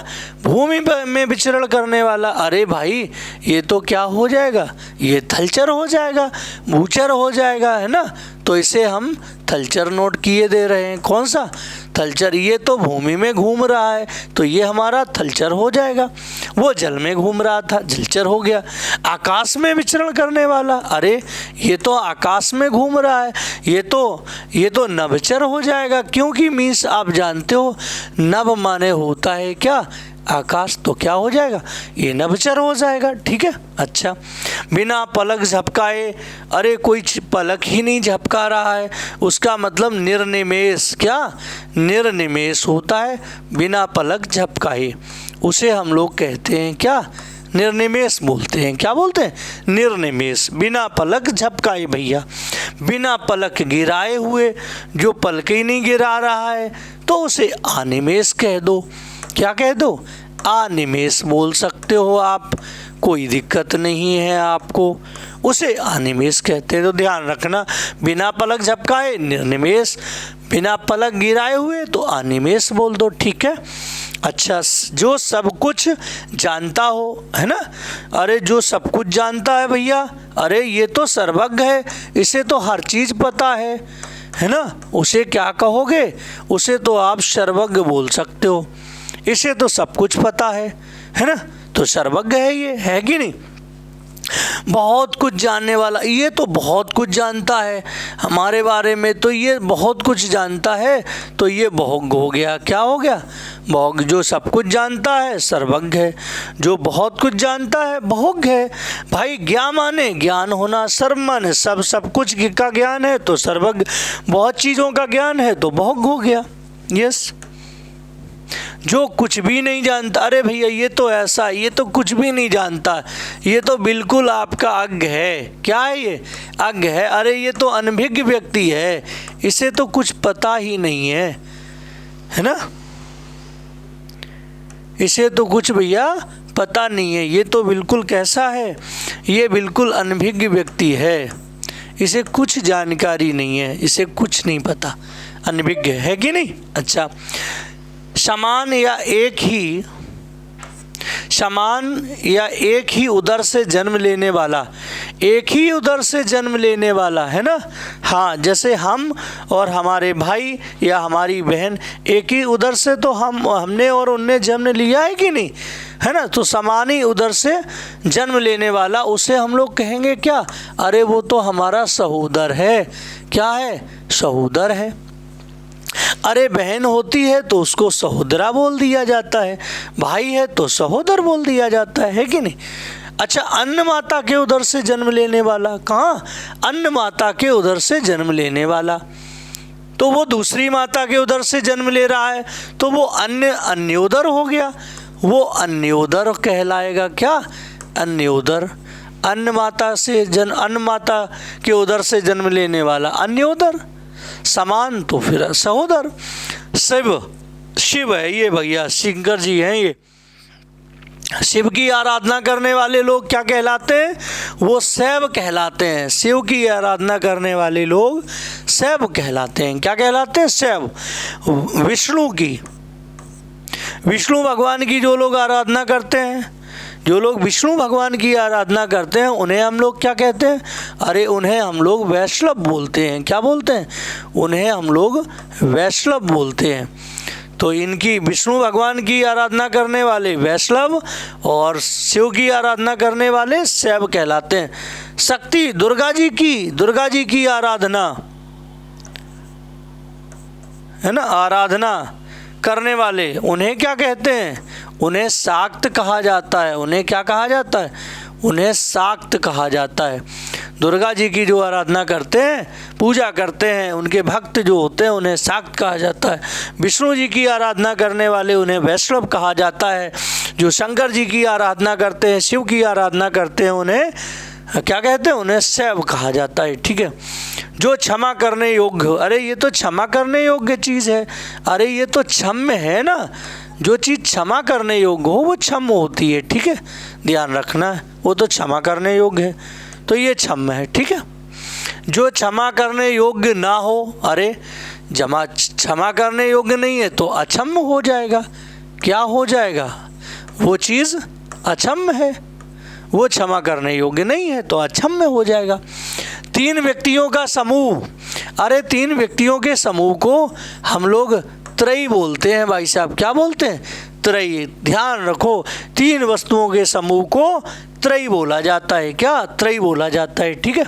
भूमि में विचरण करने वाला, अरे भाई ये तो क्या हो जाएगा? ये थलचर हो जाएगा, भूचर हो जाएगा, है ना। तो इसे हम थलचर नोट किए दे रहे हैं। कौन सा? थलचर। ये तो भूमि में घूम रहा है तो ये हमारा थलचर हो जाएगा। वो जल में घूम रहा था, जलचर हो गया। आकाश में विचरण करने वाला, अरे ये तो आकाश में घूम रहा है, ये तो नभचर हो जाएगा। क्योंकि मीन्स आप जानते हो नभ माने होता है क्या? आकाश। तो क्या हो जाएगा? ये नभचर हो जाएगा। ठीक है। अच्छा। बिना पलक झपकाए, अरे कोई पलक ही नहीं झपका रहा है, उसका मतलब निर्निमेष। क्या? निर्निमेष होता है, बिना पलक झपकाए। उसे हम लोग कहते हैं क्या? निर्निमेष बोलते हैं। क्या बोलते हैं? निर्निमेष। बिना पलक झपकाए भैया, बिना पलक गिराए हुए, जो पलक ही नहीं गिरा रहा है तो उसे अनिमेष कह दो। क्या कह दो? अनिमेष बोल सकते हो आप, कोई दिक्कत नहीं है आपको, उसे अनिमेष कहते हैं। तो ध्यान रखना, बिना पलक झपकाए निर्निमेष, बिना पलक गिराए हुए तो अनिमेष बोल दो। ठीक है। अच्छा। जो सब कुछ जानता हो, है ना, अरे जो सब कुछ जानता है भैया, अरे ये तो सर्वज्ञ है, इसे तो हर चीज़ पता है ना, उसे क्या कहोगे? उसे तो आप सर्वज्ञ बोल सकते हो, इसे तो सब कुछ पता है ना, तो सर्वज्ञ है ये, है कि नहीं? बहुत कुछ जानने वाला, ये तो बहुत कुछ जानता है हमारे बारे में, तो ये बहुत कुछ जानता है, तो ये बहुज्ञ हो गया। क्या हो गया? बहुज्ञ। जो सब कुछ जानता है सर्वज्ञ है, जो बहुत कुछ जानता है बहुज्ञ है। भाई ज्ञान माने ज्ञान होना, सर्व माने सब कुछ का ज्ञान है तो सर्वज्ञ, बहुत चीज़ों का ज्ञान है तो बहुज्ञ हो गया। यस। जो कुछ भी नहीं जानता, अरे भैया ये तो ऐसा, ये तो कुछ भी नहीं जानता, ये तो बिल्कुल आपका अज्ञ है। क्या है ये? अज्ञ है। अरे ये तो अनभिज्ञ व्यक्ति है, इसे तो कुछ पता ही नहीं है ना, इसे तो कुछ भैया पता नहीं है, ये तो बिल्कुल कैसा है? ये बिल्कुल अनभिज्ञ व्यक्ति है, इसे कुछ जानकारी नहीं है, इसे कुछ नहीं पता, अनभिज्ञ है कि नहीं? अच्छा। समान या एक ही उदर से जन्म लेने वाला, एक ही उदर से जन्म लेने वाला, है ना। हाँ, जैसे हम और हमारे भाई या हमारी बहन एक ही उदर से, तो हमने और उनने जन्म लिया है कि नहीं, है ना। तो समान ही उदर से जन्म लेने वाला, उसे हम लोग कहेंगे क्या? अरे वो तो हमारा सहोदर है। क्या है? सहोदर है। अरे बहन होती है तो उसको सहोदरा बोल दिया जाता है, भाई है तो सहोदर बोल दिया जाता है कि नहीं? अच्छा। अन्न माता के उदर से जन्म लेने वाला, कहाँ? अन्न माता के उदर से जन्म लेने वाला, तो वो दूसरी माता के उदर से जन्म ले रहा है, तो वो अन्योदर हो गया, वो अन्योदर कहलाएगा। क्या? अन्योदर। अन्न माता के उदर से जन्म लेने वाला अन्योदर। समान तो फिर सहोदर। शिव है ये भैया, शंकर जी हैं ये। शिव की आराधना करने वाले लोग क्या कहलाते हैं? वो शैव कहलाते हैं। शिव की आराधना करने वाले लोग शैव कहलाते हैं। क्या कहलाते हैं? शैव। विष्णु भगवान की जो लोग आराधना करते हैं, जो लोग विष्णु भगवान की आराधना करते हैं, उन्हें हम लोग क्या कहते हैं? अरे उन्हें हम लोग वैष्णव बोलते हैं। क्या बोलते हैं? उन्हें हम लोग वैष्णव बोलते हैं। तो इनकी विष्णु भगवान की आराधना करने वाले वैष्णव और शिव की आराधना करने वाले शैव कहलाते हैं। शक्ति दुर्गा जी की आराधना, है ना, आराधना करने वाले, उन्हें क्या कहते हैं? उन्हें शाक्त कहा जाता है। उन्हें क्या कहा जाता है? उन्हें शाक्त कहा जाता है। दुर्गा जी की जो आराधना करते हैं, पूजा करते हैं, उनके भक्त जो होते हैं उन्हें शाक्त कहा जाता है। विष्णु जी की आराधना करने वाले उन्हें वैष्णव कहा जाता है। जो शंकर जी की आराधना करते हैं, शिव की आराधना करते हैं, उन्हें क्या कहते हैं? उन्हें शैव कहा जाता है। ठीक है। जो क्षमा करने योग्य, अरे ये तो क्षमा करने योग्य चीज़ है, अरे ये तो क्षम्य है ना, जो चीज़ क्षमा करने योग्य हो वो क्षम होती है, ठीक है, ध्यान रखना है, वो तो क्षमा करने योग्य है, तो ये क्षम है, ठीक है। जो क्षमा करने योग्य ना हो, अरे क्षमा करने योग्य नहीं है तो अक्षम हो जाएगा। क्या हो जाएगा? वो चीज़ अक्षम है, वो क्षमा करने योग्य नहीं है तो अक्षम्य हो जाएगा। 3 व्यक्तियों का समूह, अरे 3 व्यक्तियों के समूह को हम लोग त्रयी बोलते हैं भाई साहब। क्या बोलते हैं? त्रयी। ध्यान रखो, 3 वस्तुओं के समूह को त्रयी बोला जाता है। क्या? त्रयी बोला जाता है, ठीक है।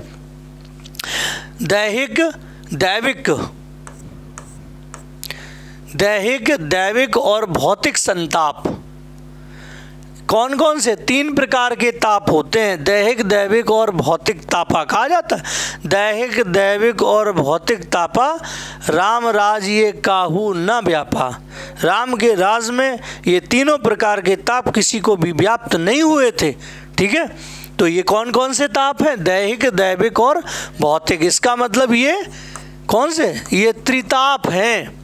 दैहिक, दैविक और भौतिक संताप। कौन कौन से 3 प्रकार के ताप होते हैं? दैहिक, दैविक और भौतिक तापा कहा जाता है। दैहिक, दैविक और भौतिक तापा राम राज ये काहू न व्यापा। राम के राज में ये तीनों प्रकार के ताप किसी को भी व्याप्त नहीं हुए थे, ठीक है। तो ये कौन कौन से ताप हैं? दैहिक, दैविक और भौतिक। इसका मतलब ये कौन से? ये त्रिताप हैं।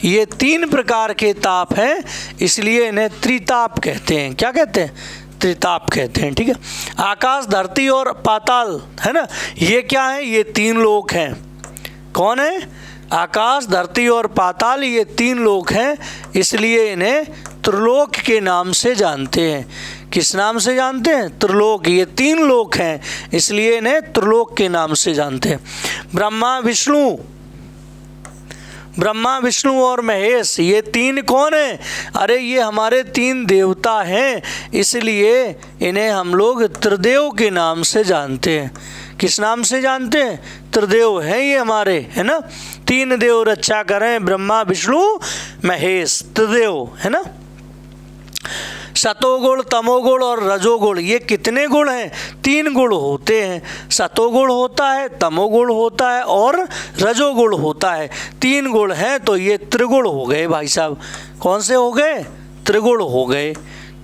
ये 3 प्रकार के ताप हैं, इसलिए इन्हें त्रिताप कहते हैं। क्या कहते हैं? त्रिताप कहते हैं, ठीक है। आकाश, धरती और पाताल, है ना, ये क्या है? ये 3 लोक हैं। कौन है? आकाश, धरती और पाताल, ये 3 लोक हैं, इसलिए इन्हें त्रिलोक के नाम से जानते हैं। किस नाम से जानते हैं? त्रिलोक। ये 3 लोक हैं, इसलिए इन्हें त्रिलोक के नाम से जानते हैं। ब्रह्मा, विष्णु और महेश, ये 3 कौन हैं? अरे ये हमारे 3 देवता हैं, इसलिए इन्हें हम लोग त्रिदेव के नाम से जानते हैं। किस नाम से जानते हैं? त्रिदेव हैं ये हमारे, है ना। 3 देव रक्षा करें, ब्रह्मा, विष्णु, महेश, त्रिदेव, है ना। सतोगुण, तमोगुण और रजोगुण, ये कितने गुण हैं? 3 गुण होते हैं। सतोगुण होता है, तमोगुण होता है और रजोगुण होता है। 3 गुण हैं, तो ये त्रिगुण हो गए भाई साहब। कौन से हो गए? त्रिगुण हो गए।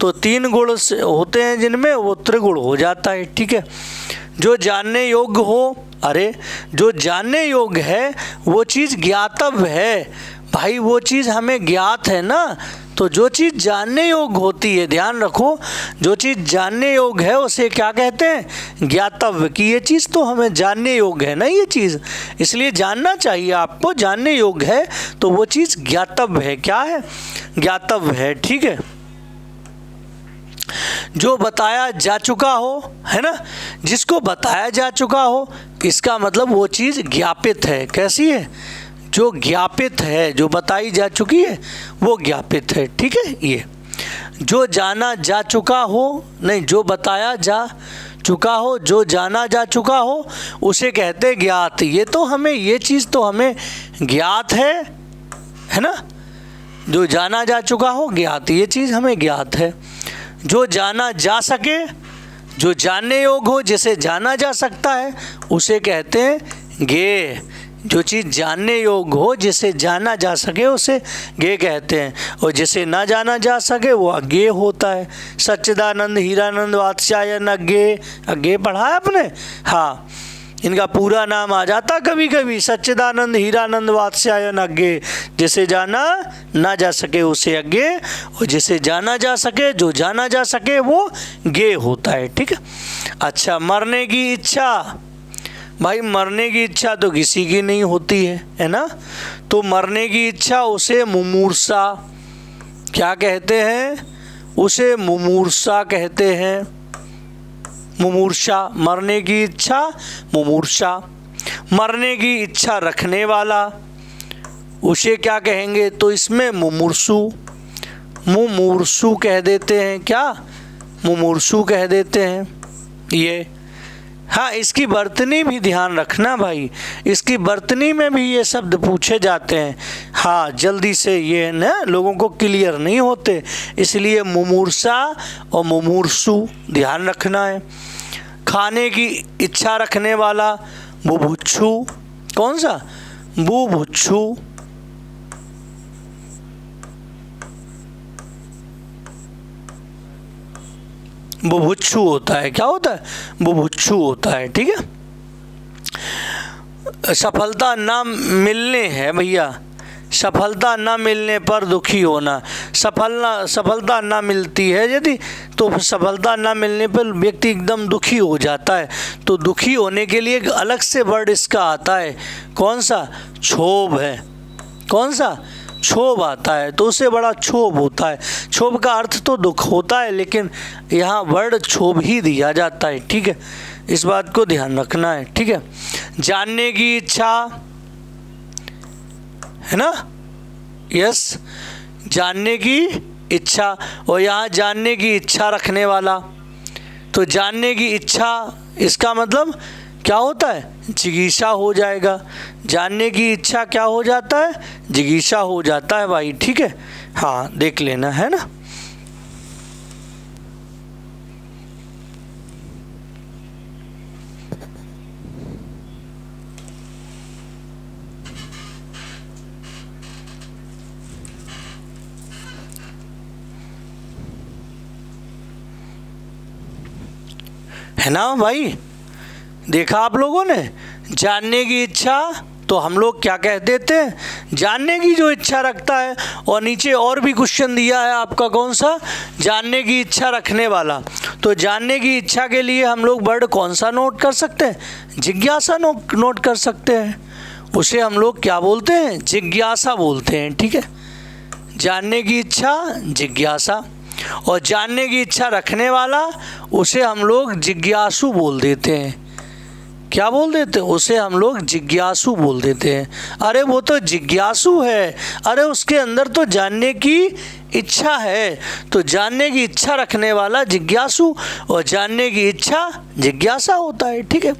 तो 3 गुण होते हैं जिनमें, वो त्रिगुण हो जाता है, ठीक है। जो जानने योग्य हो, अरे जो जानने योग्य है वो चीज़ ज्ञातव्य है भाई, वो चीज़ हमें ज्ञात है ना। तो जो चीज़ जानने योग्य होती है, ध्यान रखो, जो चीज़ जानने योग्य है उसे क्या कहते हैं? ज्ञातव्य। कि ये चीज़ तो हमें जानने योग्य है ना, ये चीज़, इसलिए जानना चाहिए आपको। जानने योग्य है तो वो चीज़ ज्ञातव्य है। क्या है? ज्ञातव्य है, ठीक है। जो बताया जा चुका हो, है ना, जिसको बताया जा चुका हो, इसका मतलब वो चीज़ ज्ञापित है। कैसी है? जो ज्ञापित है, जो बताई जा चुकी है वो ज्ञापित है, ठीक है। ये जो जाना जा चुका हो, नहीं, जो बताया जा चुका हो, जो जाना जा चुका हो, उसे कहते ज्ञात। ये तो हमें, ये चीज़ तो हमें ज्ञात है ना। जो जाना जा चुका हो, ज्ञात, ये चीज़ हमें ज्ञात है। जो जाना जा सके, जो जानने योग्य हो, जिसे जाना जा सकता है, उसे कहते हैं ज्ञेय। जो चीज़ जानने योग्य हो, जिसे जाना जा सके, उसे ज्ञेय कहते हैं, और जिसे ना जाना जा सके वो अज्ञेय होता है। सच्चिदानंद हीरानंद वात्स्यायन अज्ञेय, अज्ञेय पढ़ा है आपने? हाँ, इनका पूरा नाम आ जाता कभी कभी, सच्चिदानंद हीरानंद वात्स्यायन अज्ञेय। जिसे जाना ना जा सके उसे अज्ञेय, और जिसे जाना जा सके, जो जाना जा सके वो ज्ञेय होता है, ठीक है। अच्छा, मरने की इच्छा, भाई मरने की इच्छा तो किसी की नहीं होती है ना। तो मरने की इच्छा उसे मुमूर्षा क्या कहते हैं? उसे मुमूर्षा कहते हैं। मुमूर्षा, मरने की इच्छा, मुमूर्षा। मरने की इच्छा रखने वाला, उसे क्या कहेंगे? तो इसमें मुमूर्षु कह देते हैं। क्या? मुमूर्षु कह देते हैं ये। हाँ, इसकी वर्तनी भी ध्यान रखना भाई, इसकी वर्तनी में भी ये शब्द पूछे जाते हैं। हाँ, जल्दी से ये ना लोगों को क्लियर नहीं होते, इसलिए मुमूर्षा और मुमूर्षु ध्यान रखना है। खाने की इच्छा रखने वाला, बुभुक्षु। कौन सा? बुभुक्षु। बुभुक्षु होता है। क्या होता है? बुभुक्षु होता है, ठीक है। सफलता ना मिलने है भैया, सफलता न मिलने पर दुखी होना। सफलता न मिलती है यदि, तो सफलता न मिलने पर व्यक्ति एकदम दुखी हो जाता है। तो दुखी होने के लिए एक अलग से वर्ड इसका आता है, कौन सा? क्षोभ है। कौन सा? क्षोभ आता है। तो उससे बड़ा क्षोभ होता है। क्षोभ का अर्थ तो दुख होता है, लेकिन यहाँ वर्ड क्षोभ ही दिया जाता है। ठीक है, इस बात को ध्यान रखना है। ठीक है, जानने की इच्छा है ना, यस, जानने की इच्छा, और यहाँ जानने की इच्छा रखने वाला। तो जानने की इच्छा, इसका मतलब क्या होता है? जिज्ञासा हो जाएगा। जानने की इच्छा क्या हो जाता है? जिज्ञासा हो जाता है भाई। ठीक है, हाँ, देख लेना है ना। है ना भाई, देखा आप लोगों ने? जानने की इच्छा, तो हम लोग क्या कह देते हैं? जानने की जो इच्छा रखता है। और नीचे और भी क्वेश्चन दिया है आपका, कौन सा? जानने की इच्छा रखने वाला। तो जानने की इच्छा के लिए हम लोग वर्ड कौन सा नोट कर सकते हैं? जिज्ञासा नोट कर सकते हैं। उसे हम लोग क्या बोलते हैं? जिज्ञासा बोलते हैं। ठीक है, जानने की इच्छा, जिज्ञासा। और जानने की इच्छा रखने वाला, उसे हम लोग जिज्ञासु बोल देते हैं। क्या बोल देते हैं? उसे हम लोग जिज्ञासु बोल देते हैं। अरे वो तो जिज्ञासु है, अरे उसके अंदर तो जानने की इच्छा है। तो जानने की इच्छा रखने वाला जिज्ञासु, और जानने की इच्छा जिज्ञासा होता है। ठीक है,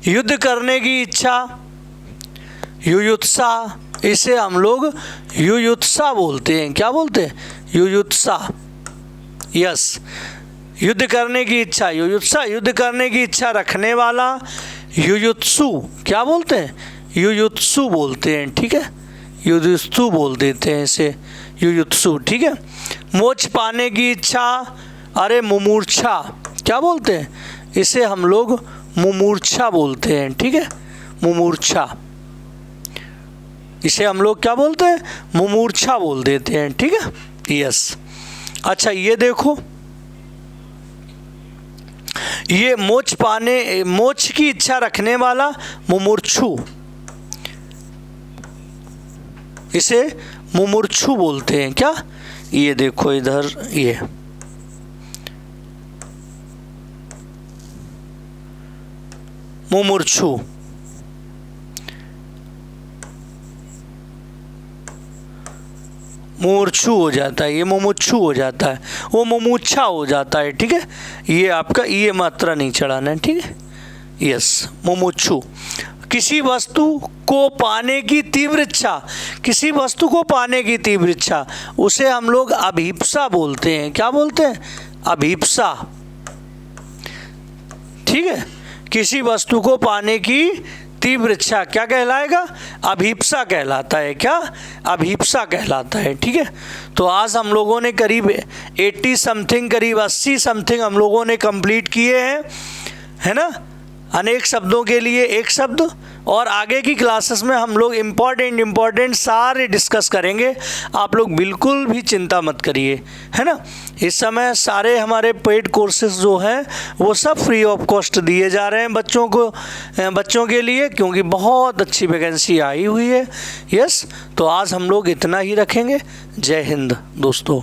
युद्ध करने की इच्छा, युयुत्सा, इसे हम लोग युयुत्सा बोलते हैं। क्या बोलते हैं? युयुत्सा, यस, युद्ध करने की इच्छा, युयुत्सा। युद्ध करने की इच्छा रखने वाला युयुत्सु, क्या बोलते हैं? युयुत्सु बोलते हैं। ठीक है, युयुत्सु बोल देते हैं इसे, युयुत्सु। ठीक है, मोक्ष पाने की इच्छा, अरे मुमूर्छा, क्या बोलते हैं? इसे हम लोग मुमूर्छा बोलते हैं। ठीक है, मुमूर्छा, इसे हम लोग क्या बोलते हैं? मुमूर्छा बोल देते हैं। ठीक है, यस। अच्छा, ये देखो, ये मोक्ष की इच्छा रखने वाला मुमुर्क्षु, इसे मुमुर्क्षु बोलते हैं। क्या? ये देखो इधर, ये मुमुर्क्षु, मूर्छू हो जाता है, ये मुमुक्षु हो जाता है, वो मुमुच्छा हो जाता है। ठीक है, ये आपका ये मात्रा नहीं चढ़ाना है। ठीक है, यस, मुमुक्षु। किसी वस्तु को पाने की तीव्र इच्छा, किसी वस्तु को पाने की तीव्र इच्छा, उसे हम लोग अभीप्सा बोलते हैं। क्या बोलते हैं? अभीप्सा। ठीक है, किसी वस्तु को पाने की तीव्र इच्छा क्या कहलाएगा? अभीप्सा कहलाता है। क्या? अभीप्सा कहलाता है। ठीक है, तो आज हम लोगों ने करीब 80 समथिंग, करीब 80 समथिंग हम लोगों ने कंप्लीट किए हैं, है ना। अनेक शब्दों के लिए एक शब्द, और आगे की क्लासेस में हम लोग इम्पॉर्टेंट सारे डिस्कस करेंगे। आप लोग बिल्कुल भी चिंता मत करिए, है ना। इस समय सारे हमारे पेड कोर्सेज जो हैं वो सब फ्री ऑफ कॉस्ट दिए जा रहे हैं बच्चों के लिए, क्योंकि बहुत अच्छी वैकेंसी आई हुई है। यस, तो आज हम लोग इतना ही रखेंगे। जय हिंद दोस्तों।